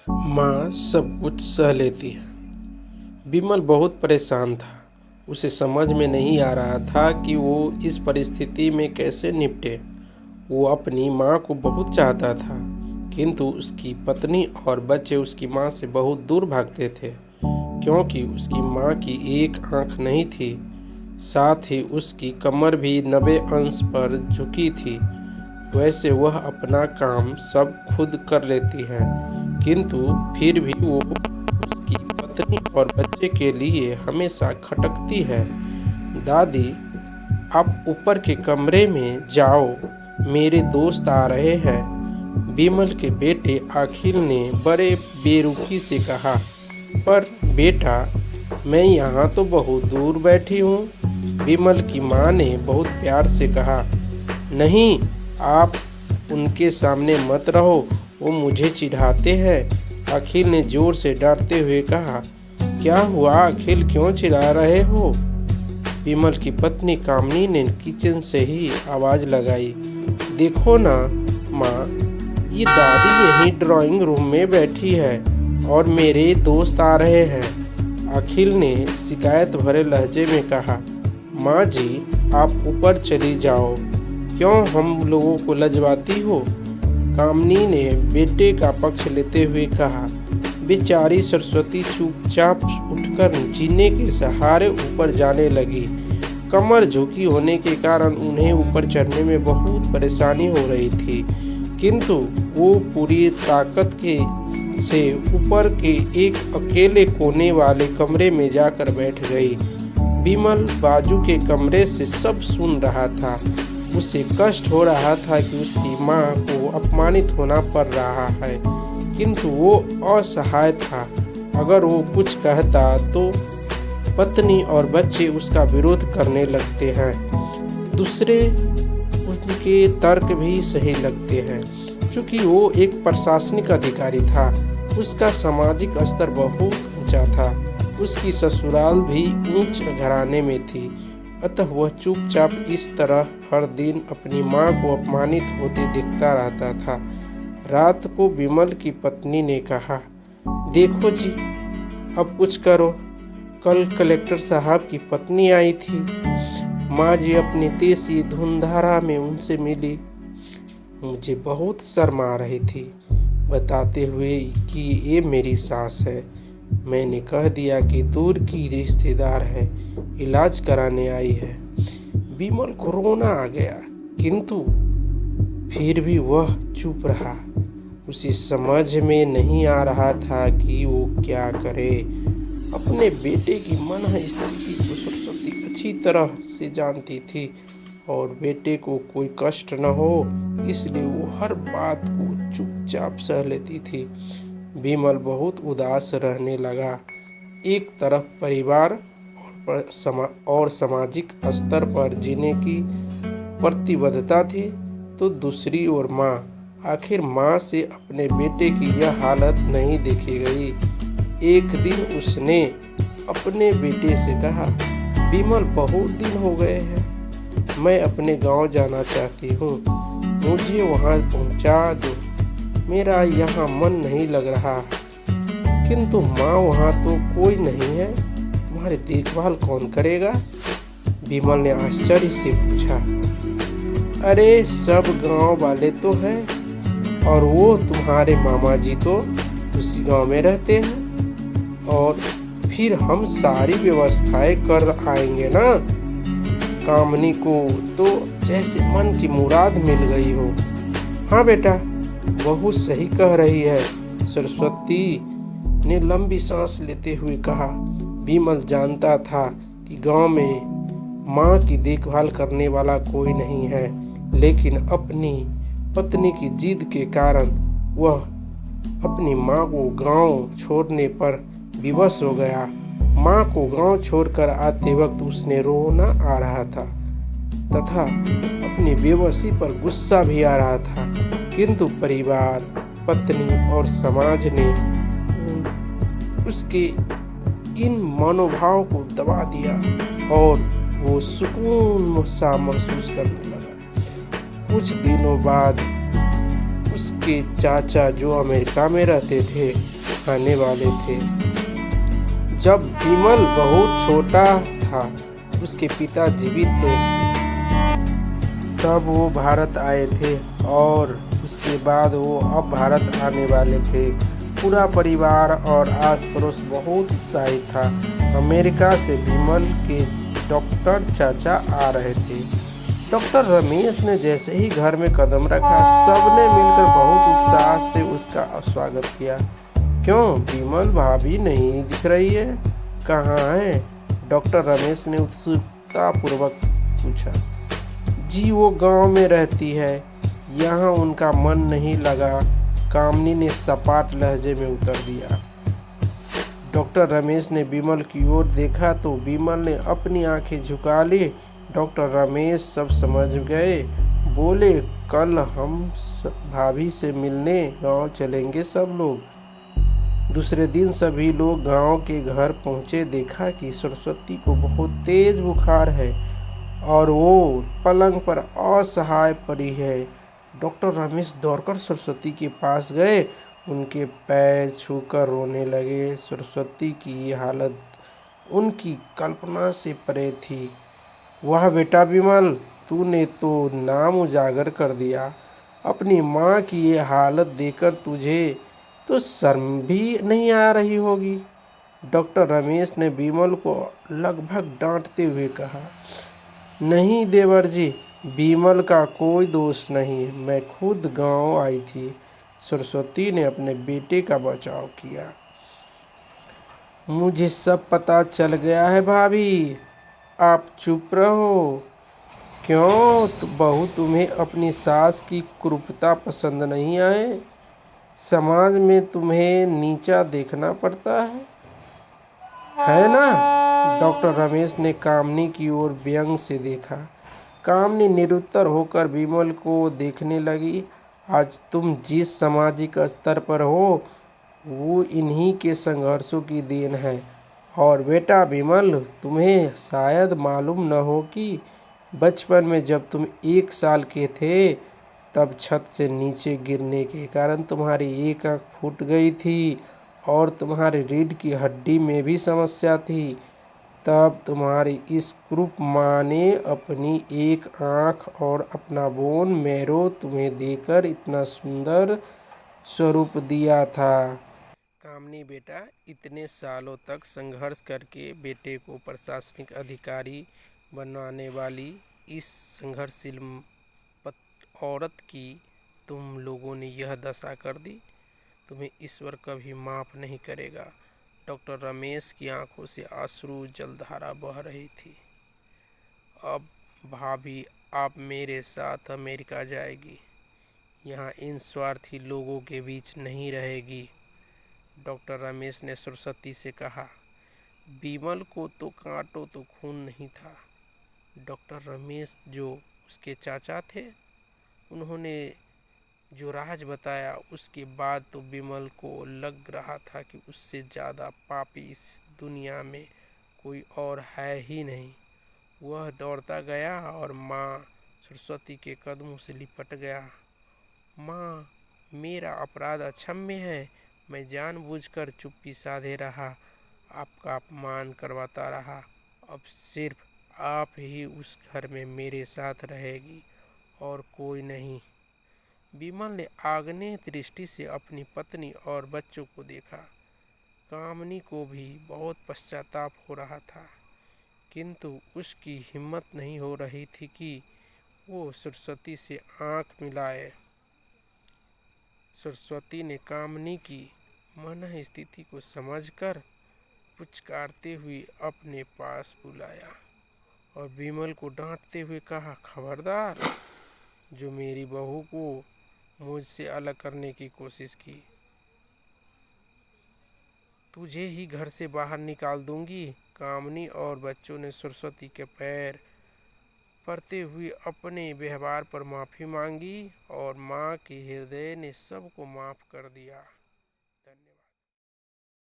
माँ सब कुछ सह लेती है। विमल बहुत परेशान था। उसे समझ में नहीं आ रहा था कि वो इस परिस्थिति में कैसे निपटे। वो अपनी माँ को बहुत चाहता था, किंतु उसकी पत्नी और बच्चे उसकी माँ से बहुत दूर भागते थे, क्योंकि उसकी माँ की एक आँख नहीं थी। साथ ही उसकी कमर भी 90 अंश पर झुकी थी। वैसे वह अपना काम सब खुद कर लेती है, किंतु फिर भी वो उसकी पत्नी और बच्चे के लिए हमेशा खटकती है। दादी, आप ऊपर के कमरे में जाओ, मेरे दोस्त आ रहे हैं। विमल के बेटे अखिल ने बड़े बेरुखी से कहा। पर बेटा, मैं यहाँ तो बहुत दूर बैठी हूँ। विमल की माँ ने बहुत प्यार से कहा। नहीं, आप उनके सामने मत रहो, वो मुझे चिढ़ाते हैं। अखिल ने जोर से डांटते हुए कहा। क्या हुआ अखिल, क्यों चिढ़ा रहे हो? विमल की पत्नी कामनी ने किचन से ही आवाज लगाई। देखो ना माँ, ये दादी यहीं ड्राइंग रूम में बैठी है और मेरे दोस्त आ रहे हैं। अखिल ने शिकायत भरे लहजे में कहा। माँ जी, आप ऊपर चली जाओ, क्यों हम लोगों को लजवाती हो? कामनी ने बेटे का पक्ष लेते हुए कहा। बेचारी सरस्वती चुपचाप उठकर जीने के सहारे ऊपर जाने लगी। कमर झुकी होने के कारण उन्हें ऊपर चढ़ने में बहुत परेशानी हो रही थी, किंतु वो पूरी ताकत से ऊपर के एक अकेले कोने वाले कमरे में जाकर बैठ गई। विमल बाजू के कमरे से सब सुन रहा था। उसे कष्ट हो रहा था कि उसकी माँ को अपमानित होना पड़ रहा है, किंतु वो असहाय था। अगर वो कुछ कहता तो पत्नी और बच्चे उसका विरोध करने लगते हैं। दूसरे उनके तर्क भी सही लगते हैं, क्योंकि वो एक प्रशासनिक अधिकारी था। उसका सामाजिक स्तर बहुत ऊंचा था। उसकी ससुराल भी ऊंच घराने में थी, अतः वह चुपचाप इस तरह हर दिन अपनी माँ को अपमानित होते देखता रहता था। रात को विमल की पत्नी ने कहा। देखो जी, अब कुछ करो। कल कलेक्टर साहब की पत्नी आई थी। माँ जी अपनी देसी धुनधारा में उनसे मिली। मुझे बहुत शर्म आ रही थी, बताते हुए कि ये मेरी सास है। मैंने कह दिया कि दूर की रिश्तेदार है, इलाज कराने आई है। विमल को रोना आ गया, किंतु फिर भी वह चुप रहा। उसे समझ में नहीं आ रहा था कि वो क्या करे। अपने बेटे की मन स्थिति को सरस्वती अच्छी तरह से जानती थी और बेटे को कोई कष्ट न हो, इसलिए वो हर बात को चुपचाप सह लेती थी। विमल बहुत उदास रहने लगा। एक तरफ परिवार और सामाजिक स्तर पर जीने की प्रतिबद्धता थी, तो दूसरी ओर माँ। आखिर माँ से अपने बेटे की यह हालत नहीं देखी गई। एक दिन उसने अपने बेटे से कहा। विमल, बहुत दिन हो गए हैं, मैं अपने गांव जाना चाहती हूँ, मुझे वहाँ पहुँचा दो। मेरा यहाँ मन नहीं लग रहा। किंतु माँ, वहाँ तो कोई नहीं है, तुम्हारी देखभाल कौन करेगा? विमल ने आश्चर्य से पूछा। अरे सब गांव वाले तो हैं, और वो तुम्हारे मामा जी तो उसी गांव में रहते हैं, और फिर हम सारी व्यवस्थाएं कर आएंगे ना। कामनी को तो जैसे मन की मुराद मिल गई हो। हाँ बेटा, बहू सही कह रही है, सरस्वती ने लंबी सांस लेते हुए कहा। विमल जानता था कि गांव में माँ की देखभाल करने वाला कोई नहीं है, लेकिन अपनी पत्नी की जिद के कारण वह अपनी माँ को गांव छोड़ने पर विवश हो गया। माँ को गांव छोड़कर आते वक्त उसने रोना आ रहा था तथा अपनी बेबसी पर गुस्सा भी आ रहा था, किंतु परिवार, पत्नी और समाज ने उसके इन मनोभाव को दबा दिया और वो सुकून सा महसूस करने लगा। कुछ दिनों बाद उसके चाचा, जो अमेरिका में रहते थे, आने वाले थे। जब विमल बहुत छोटा था, उसके पिता जीवित थे, तब वो भारत आए थे और उसके बाद वो अब भारत आने वाले थे। पूरा परिवार और आस पड़ोस बहुत उत्साहित था। अमेरिका से विमल के डॉक्टर चाचा आ रहे थे। डॉक्टर रमेश ने जैसे ही घर में कदम रखा, सबने मिलकर बहुत उत्साह से उसका स्वागत किया। क्यों विमल भाभी नहीं दिख रही है, कहाँ है? डॉक्टर रमेश ने उत्सुकता पूर्वक पूछा। जी वो गांव में रहती है, यहाँ उनका मन नहीं लगा, कामनी ने सपाट लहजे में उत्तर दिया। डॉक्टर रमेश ने विमल की ओर देखा तो विमल ने अपनी आंखें झुका ली। डॉक्टर रमेश सब समझ गए, बोले कल हम भाभी से मिलने गांव चलेंगे सब लोग। दूसरे दिन सभी लोग गांव के घर पहुंचे। देखा कि सरस्वती को बहुत तेज बुखार है और वो पलंग पर असहाय पड़ी है। डॉक्टर रमेश दौड़कर सरस्वती के पास गए, उनके पैर छूकर रोने लगे। सरस्वती की हालत उनकी कल्पना से परे थी। वाह बेटा विमल, तूने तो नाम उजागर कर दिया। अपनी माँ की ये हालत देखकर तुझे तो शर्म भी नहीं आ रही होगी। डॉक्टर रमेश ने विमल को लगभग डांटते हुए कहा। नहीं देवर जी, विमल का कोई दोष नहीं, मैं खुद गांव आई थी। सरस्वती ने अपने बेटे का बचाव किया। मुझे सब पता चल गया है भाभी, आप चुप रहो। क्यों बहू, तुम्हें अपनी सास की क्रूरता पसंद नहीं आए? समाज में तुम्हें नीचा देखना पड़ता है ना? डॉक्टर रमेश ने कामनी की ओर व्यंग से देखा। कामनी निरुत्तर होकर विमल को देखने लगी। आज तुम जिस सामाजिक स्तर पर हो, वो इन्हीं के संघर्षों की देन है। और बेटा विमल, तुम्हें शायद मालूम न हो कि बचपन में जब तुम 1 साल के थे, तब छत से नीचे गिरने के कारण तुम्हारी एक आंख फूट गई थी और तुम्हारी रीढ़ की हड्डी में भी समस्या थी। तब तुम्हारी इस क्रूप माँ ने अपनी एक आंख और अपना बोन मैरो तुम्हें देकर इतना सुंदर स्वरूप दिया था। कामनी बेटा, इतने सालों तक संघर्ष करके बेटे को प्रशासनिक अधिकारी बनवाने वाली इस संघर्षशील औरत की तुम लोगों ने यह दशा कर दी, तुम्हें ईश्वर कभी माफ़ नहीं करेगा। डॉक्टर रमेश की आंखों से अश्रु जलधारा बह रही थी। अब भाभी आप मेरे साथ अमेरिका जाएगी, यहाँ इन स्वार्थी लोगों के बीच नहीं रहेगी। डॉक्टर रमेश ने सरस्वती से कहा। विमल को तो कांटो तो खून नहीं था। डॉक्टर रमेश जो उसके चाचा थे, उन्होंने जो राज बताया, उसके बाद तो विमल को लग रहा था कि उससे ज़्यादा पापी इस दुनिया में कोई और है ही नहीं। वह दौड़ता गया और माँ सरस्वती के कदमों से लिपट गया। माँ, मेरा अपराध अक्षम्य है, मैं जानबूझकर चुप्पी साधे रहा, आपका अपमान करवाता रहा। अब सिर्फ आप ही उस घर में मेरे साथ रहेगी और कोई नहीं। विमल ने आग्नेय दृष्टि से अपनी पत्नी और बच्चों को देखा। कामनी को भी बहुत पश्चाताप हो रहा था, किंतु उसकी हिम्मत नहीं हो रही थी कि वो सरस्वती से आंख मिलाए। सरस्वती ने कामनी की मन स्थिति को समझकर पुचकारते हुए अपने पास बुलाया और विमल को डांटते हुए कहा, खबरदार, जो मेरी बहू को मुझसे अलग करने की कोशिश की, तुझे ही घर से बाहर निकाल दूंगी। कामनी और बच्चों ने सरस्वती के पैर पड़ते हुए अपने व्यवहार पर माफ़ी मांगी और माँ के हृदय ने सबको माफ़ कर दिया।